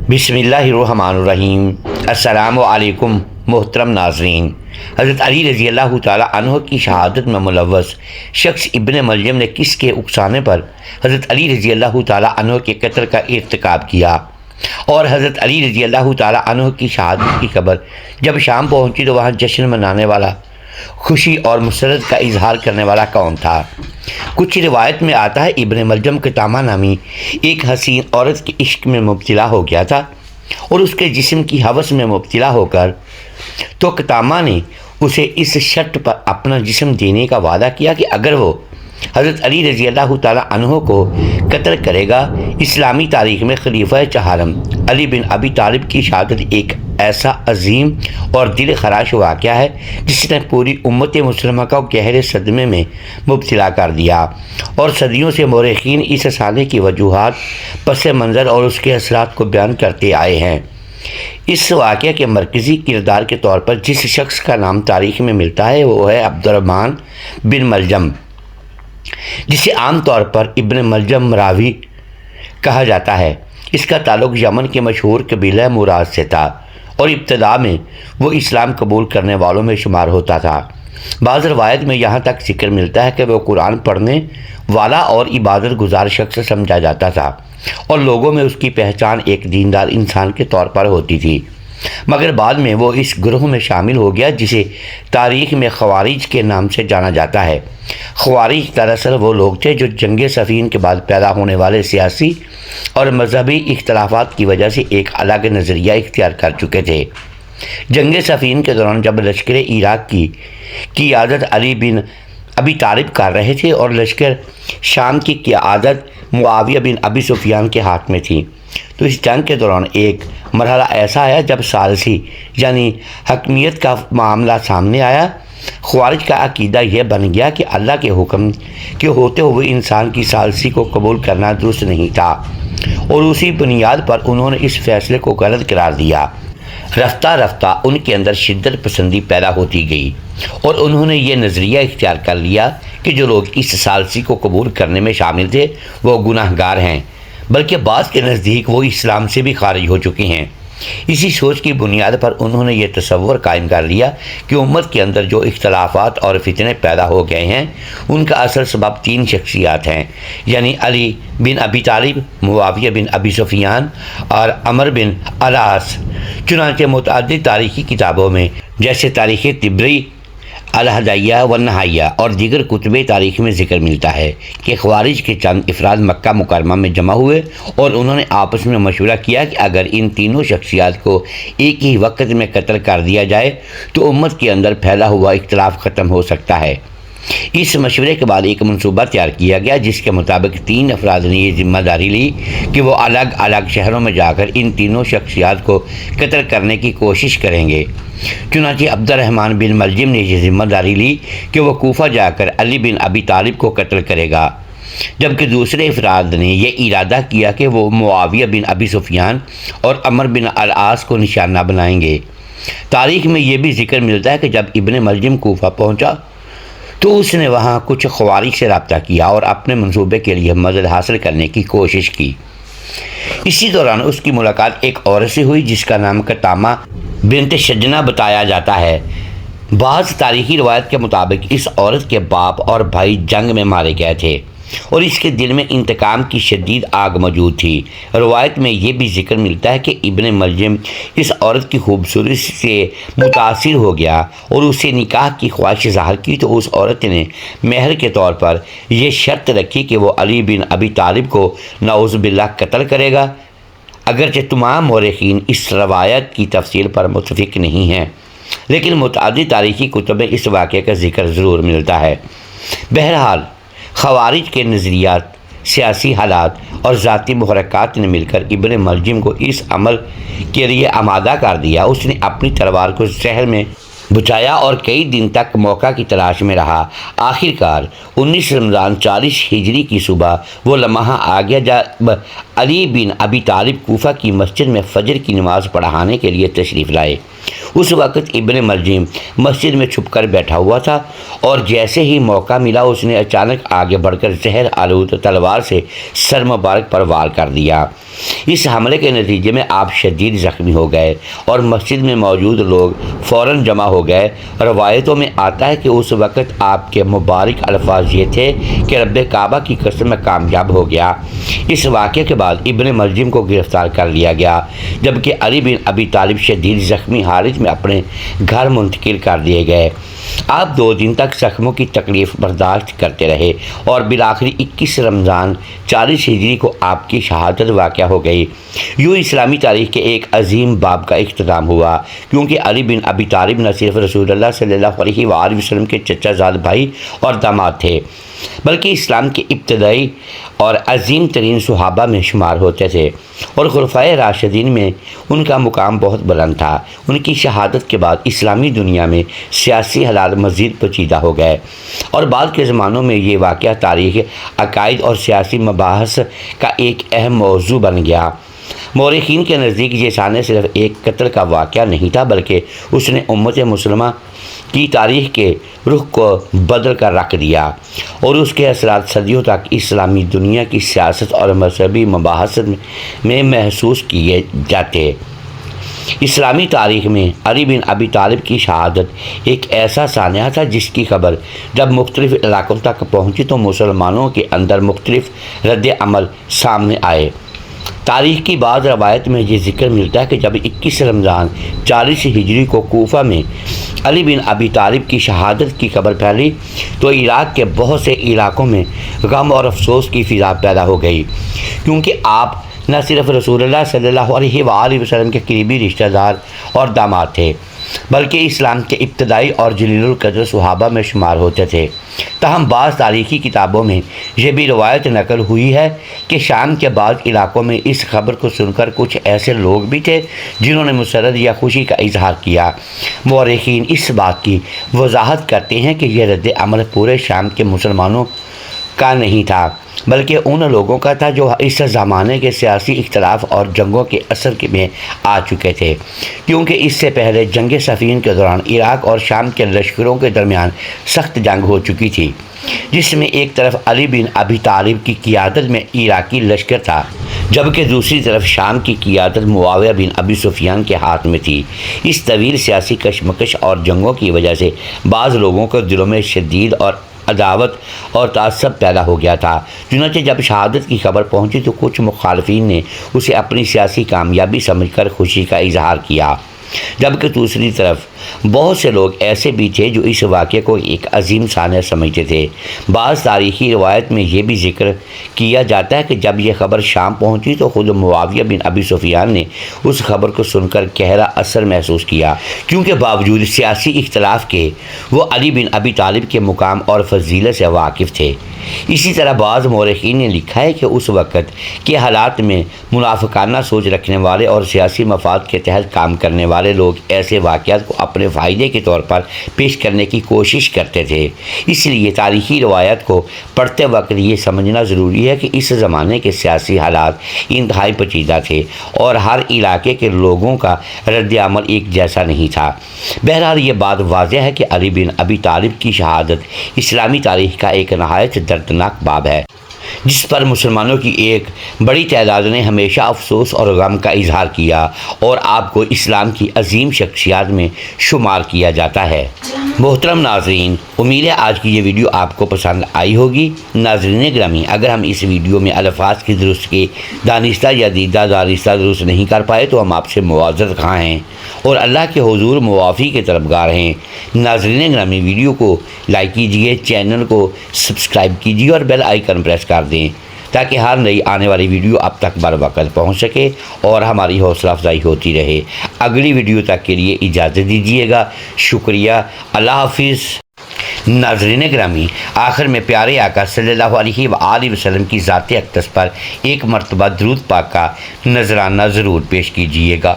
بسم اللہ الرحمن الرحیم۔ السلام علیکم محترم ناظرین۔ حضرت علی رضی اللہ تعالیٰ عنہ کی شہادت میں ملوث شخص ابن ملجم نے کس کے اکسانے پر حضرت علی رضی اللہ تعالیٰ عنہ کے قتل کا ارتکاب کیا، اور حضرت علی رضی اللہ تعالیٰ عنہ کی شہادت کی خبر جب شام پہنچی تو وہاں جشن منانے والا، خوشی اور مسرت کا اظہار کرنے والا کون تھا؟ کچھ روایت میں آتا ہے ابن ملجم قطامہ نامی ایک حسین عورت کے عشق میں مبتلا ہو گیا تھا اور اس کے جسم کی ہوس میں مبتلا ہو کر تو قطامہ نے اسے اس شرط پر اپنا جسم دینے کا وعدہ کیا کہ اگر وہ حضرت علی رضی اللہ تعالیٰ عنہ کو قتل کرے گا۔ اسلامی تاریخ میں خلیفہ چہارم علی بن ابی طالب کی شہادت ایک ایسا عظیم اور دل خراش واقعہ ہے جس نے پوری امت مسلمہ کو گہرے صدمے میں مبتلا کر دیا، اور صدیوں سے مورخین اس سالے کی وجوہات، پس منظر اور اس کے اثرات کو بیان کرتے آئے ہیں۔ اس واقعہ کے مرکزی کردار کے طور پر جس شخص کا نام تاریخ میں ملتا ہے وہ ہے عبد الرحمن بن ملجم، جسے عام طور پر ابن ملجم مراوی کہا جاتا ہے۔ اس کا تعلق یمن کے مشہور قبیلہ مراد سے تھا اور ابتدا میں وہ اسلام قبول کرنے والوں میں شمار ہوتا تھا۔ بعض روایت میں یہاں تک ذکر ملتا ہے کہ وہ قرآن پڑھنے والا اور عبادت گزار شخص سمجھا جاتا تھا اور لوگوں میں اس کی پہچان ایک دیندار انسان کے طور پر ہوتی تھی، مگر بعد میں وہ اس گروہ میں شامل ہو گیا جسے تاریخ میں خوارج کے نام سے جانا جاتا ہے۔ خوارج دراصل وہ لوگ تھے جو جنگ صفین کے بعد پیدا ہونے والے سیاسی اور مذہبی اختلافات کی وجہ سے ایک الگ نظریہ اختیار کر چکے تھے۔ جنگ صفین کے دوران جب لشکر عراق کی قیادت علی بن ابی طالب کر رہے تھے اور لشکر شام کی قیادت معاویہ بن ابی سفیان کے ہاتھ میں تھی، تو اس جنگ کے دوران ایک مرحلہ ایسا آیا جب ثالثی یعنی حکمیت کا معاملہ سامنے آیا۔ خوارج کا عقیدہ یہ بن گیا کہ اللہ کے حکم کے ہوتے ہوئے انسان کی ثالثی کو قبول کرنا درست نہیں تھا، اور اسی بنیاد پر انہوں نے اس فیصلے کو غلط قرار دیا۔ رفتہ رفتہ ان کے اندر شدت پسندی پیدا ہوتی گئی اور انہوں نے یہ نظریہ اختیار کر لیا کہ جو لوگ اس ثالثی کو قبول کرنے میں شامل تھے وہ گناہ گار ہیں، بلکہ بعض کے نزدیک وہ اسلام سے بھی خارج ہو چکے ہیں۔ اسی سوچ کی بنیاد پر انہوں نے یہ تصور قائم کر لیا کہ امت کے اندر جو اختلافات اور فتنے پیدا ہو گئے ہیں ان کا اصل سبب تین شخصیات ہیں، یعنی علی بن ابی طالب، معاویہ بن ابی سفیان اور عمر بن العاص۔ چنانچہ متعدد تاریخی کتابوں میں جیسے تاریخ طبری، الہدیہ والنہائیہ اور دیگر کتب تاریخ میں ذکر ملتا ہے کہ خوارج کے چند افراد مکہ مکرمہ میں جمع ہوئے اور انہوں نے آپس میں مشورہ کیا کہ اگر ان تینوں شخصیات کو ایک ہی وقت میں قتل کر دیا جائے تو امت کے اندر پھیلا ہوا اختلاف ختم ہو سکتا ہے۔ اس مشورے کے بعد ایک منصوبہ تیار کیا گیا جس کے مطابق تین افراد نے یہ ذمہ داری لی کہ وہ الگ الگ شہروں میں جا کر ان تینوں شخصیات کو قتل کرنے کی کوشش کریں گے۔ چنانچہ عبد الرحمن بن ملجم نے یہ ذمہ داری لی کہ وہ کوفہ جا کر علی بن ابی طالب کو قتل کرے گا، جبکہ دوسرے افراد نے یہ ارادہ کیا کہ وہ معاویہ بن ابی سفیان اور عمر بن العاص کو نشانہ بنائیں گے۔ تاریخ میں یہ بھی ذکر ملتا ہے کہ جب ابن ملجم کوفہ پہنچا تو اس نے وہاں کچھ خوارج سے رابطہ کیا اور اپنے منصوبے کے لیے مدد حاصل کرنے کی کوشش کی۔ اسی دوران اس کی ملاقات ایک عورت سے ہوئی جس کا نام قطامہ بنت شجنہ بتایا جاتا ہے۔ بعض تاریخی روایت کے مطابق اس عورت کے باپ اور بھائی جنگ میں مارے گئے تھے اور اس کے دل میں انتقام کی شدید آگ موجود تھی۔ روایت میں یہ بھی ذکر ملتا ہے کہ ابن ملجم اس عورت کی خوبصورتی سے متاثر ہو گیا اور اسے نکاح کی خواہش ظاہر کی، تو اس عورت نے مہر کے طور پر یہ شرط رکھی کہ وہ علی بن ابی طالب کو نعوذ باللہ قتل کرے گا۔ اگرچہ تمام مورخین اس روایت کی تفصیل پر متفق نہیں ہیں، لیکن متعدد تاریخی کتب میں اس واقعے کا ذکر ضرور ملتا ہے۔ بہرحال خوارج کے نظریات، سیاسی حالات اور ذاتی محرکات نے مل کر ابن ملجم کو اس عمل کے لیے آمادہ کر دیا۔ اس نے اپنی تلوار کو زہر میں بچایا اور کئی دن تک موقع کی تلاش میں رہا۔ آخر کار 19 رمضان 40 ہجری کی صبح وہ لمحہ آ گیا جب علی بن ابی طالب کوفہ کی مسجد میں فجر کی نماز پڑھانے کے لیے تشریف لائے۔ اس وقت ابن ملجم مسجد میں چھپ کر بیٹھا ہوا تھا اور جیسے ہی موقع ملا اس نے اچانک آگے بڑھ کر زہر آلود تلوار سے سر مبارک پر وار کر دیا۔ اس حملے کے نتیجے میں آپ شدید زخمی ہو گئے اور مسجد میں موجود لوگ فوراً جمع ہو گئے۔ روایتوں میں آتا ہے کہ اس وقت آپ کے مبارک الفاظ یہ تھے کہ رب کعبہ کی قسم میں کامیاب ہو گیا۔ اس واقعے کے بعد ابن ملجم کو گرفتار کر لیا گیا، جبکہ علی بن ابی طالب شدید زخمی حالت میں اپنے گھر منتقل کر دیے گئے۔ آپ 2 دن تک زخموں کی تکلیف برداشت کرتے رہے اور بالآخر 21 رمضان 40 ہجری کو آپ کی شہادت واقع ہو گئی۔ یوں اسلامی تاریخ کے ایک عظیم باب کا اختتام ہوا، کیونکہ علی بن ابی طالب نہ صرف رسول اللہ صلی اللہ علیہ وآلہ وسلم کے چچا زاد بھائی اور داماد تھے، بلکہ اسلام کے ابتدائی اور عظیم ترین صحابہ میں شمار ہوتے تھے، اور خلفائے راشدین میں ان کا مقام بہت بلند تھا۔ ان کی شہادت کے بعد اسلامی دنیا میں سیاسی حالات مزید پیچیدہ ہو گئے، اور بعد کے زمانوں میں یہ واقعہ تاریخ، عقائد اور سیاسی مباحث کا ایک اہم موضوع بن گیا۔ مورخین کے نزدیک یہ سانحہ صرف ایک قتل کا واقعہ نہیں تھا، بلکہ اس نے امت مسلمہ کی تاریخ کے رخ کو بدل کر رکھ دیا، اور اس کے اثرات صدیوں تک اسلامی دنیا کی سیاست اور مذہبی مباحث میں محسوس کیے جاتے۔ اسلامی تاریخ میں علی بن ابی طالب کی شہادت ایک ایسا سانحہ تھا جس کی خبر جب مختلف علاقوں تک پہنچی تو مسلمانوں کے اندر مختلف رد عمل سامنے آئے۔ تاریخ کی بعض روایت میں یہ ذکر ملتا ہے کہ جب 21 رمضان 40 ہجری کو کوفہ میں علی بن ابی طالب کی شہادت کی خبر پھیلی تو عراق کے بہت سے علاقوں میں غم اور افسوس کی فضا پیدا ہو گئی، کیونکہ آپ نہ صرف رسول اللہ صلی اللہ علیہ وآلہ وسلم کے قریبی رشتہ دار اور داماد تھے، بلکہ اسلام کے ابتدائی اور جلیل القدر صحابہ میں شمار ہوتے تھے۔ تاہم بعض تاریخی کتابوں میں یہ بھی روایت نقل ہوئی ہے کہ شام کے بعض علاقوں میں اس خبر کو سن کر کچھ ایسے لوگ بھی تھے جنہوں نے مسرت یا خوشی کا اظہار کیا۔ مورخین اس بات کی وضاحت کرتے ہیں کہ یہ رد عمل پورے شام کے مسلمانوں کا نہیں تھا، بلکہ ان لوگوں کا تھا جو اس زمانے کے سیاسی اختلاف اور جنگوں کے اثر میں آ چکے تھے، کیونکہ اس سے پہلے جنگ صفین کے دوران عراق اور شام کے لشکروں کے درمیان سخت جنگ ہو چکی تھی، جس میں ایک طرف علی بن ابی طالب کی قیادت میں عراقی لشکر تھا، جبکہ دوسری طرف شام کی قیادت معاویہ بن ابی سفیان کے ہاتھ میں تھی۔ اس طویل سیاسی کشمکش اور جنگوں کی وجہ سے بعض لوگوں کو دلوں میں شدید اور عداوت اور تعصب پیدا ہو گیا تھا۔ چنانچہ جب شہادت کی خبر پہنچی تو کچھ مخالفین نے اسے اپنی سیاسی کامیابی سمجھ کر خوشی کا اظہار کیا، جبکہ دوسری طرف بہت سے لوگ ایسے بھی تھے جو اس واقعے کو ایک عظیم سانحہ سمجھتے تھے۔ بعض تاریخی روایت میں یہ بھی ذکر کیا جاتا ہے کہ جب یہ خبر شام پہنچی تو خود معاویہ بن ابی سفیان نے اس خبر کو سن کر گہرا اثر محسوس کیا، کیونکہ باوجود سیاسی اختلاف کے وہ علی بن ابی طالب کے مقام اور فضیلت سے واقف تھے۔ اسی طرح بعض مورخین نے لکھا ہے کہ اس وقت کے حالات میں منافقانہ سوچ رکھنے والے اور سیاسی مفاد کے تحت کام کرنے والے لوگ ایسے واقعات کو اپنے فائدے کے طور پر پیش کرنے کی کوشش کرتے تھے۔ اس لیے تاریخی روایت کو پڑھتے وقت یہ سمجھنا ضروری ہے کہ اس زمانے کے سیاسی حالات انتہائی پیچیدہ تھے اور ہر علاقے کے لوگوں کا رد عمل ایک جیسا نہیں تھا۔ بہرحال یہ بات واضح ہے کہ علی بن ابی طالب کی شہادت اسلامی تاریخ کا ایک نہایت دردناک باب ہے، جس پر مسلمانوں کی ایک بڑی تعداد نے ہمیشہ افسوس اور غم کا اظہار کیا، اور آپ کو اسلام کی عظیم شخصیات میں شمار کیا جاتا ہے۔ محترم ناظرین، امید ہے آج کی یہ ویڈیو آپ کو پسند آئی ہوگی۔ ناظرین گرامی، اگر ہم اس ویڈیو میں الفاظ کی درست کے دانستہ یا دیدہ دانستہ درست نہیں کر پائے تو ہم آپ سے معذرت خواہ ہیں اور اللہ کے حضور معافی کے طلبگار ہیں۔ ناظرین گرامی، ویڈیو کو لائک کیجئے، چینل کو سبسکرائب کیجئے اور بیل آئیکن پریس کر دیں تاکہ ہر نئی آنے والی ویڈیو اب تک بر وقت پہنچ سکے اور ہماری حوصلہ افزائی ہوتی رہے۔ اگلی ویڈیو تک کے لیے اجازت دیجیے گا۔ شکریہ، اللہ حافظ۔ ناظرین گرامی، آخر میں پیارے آقا صلی اللہ علیہ وآلہ وسلم کی ذات اقدس پر ایک مرتبہ درود پاک کا نذرانہ ضرور پیش کیجیے گا۔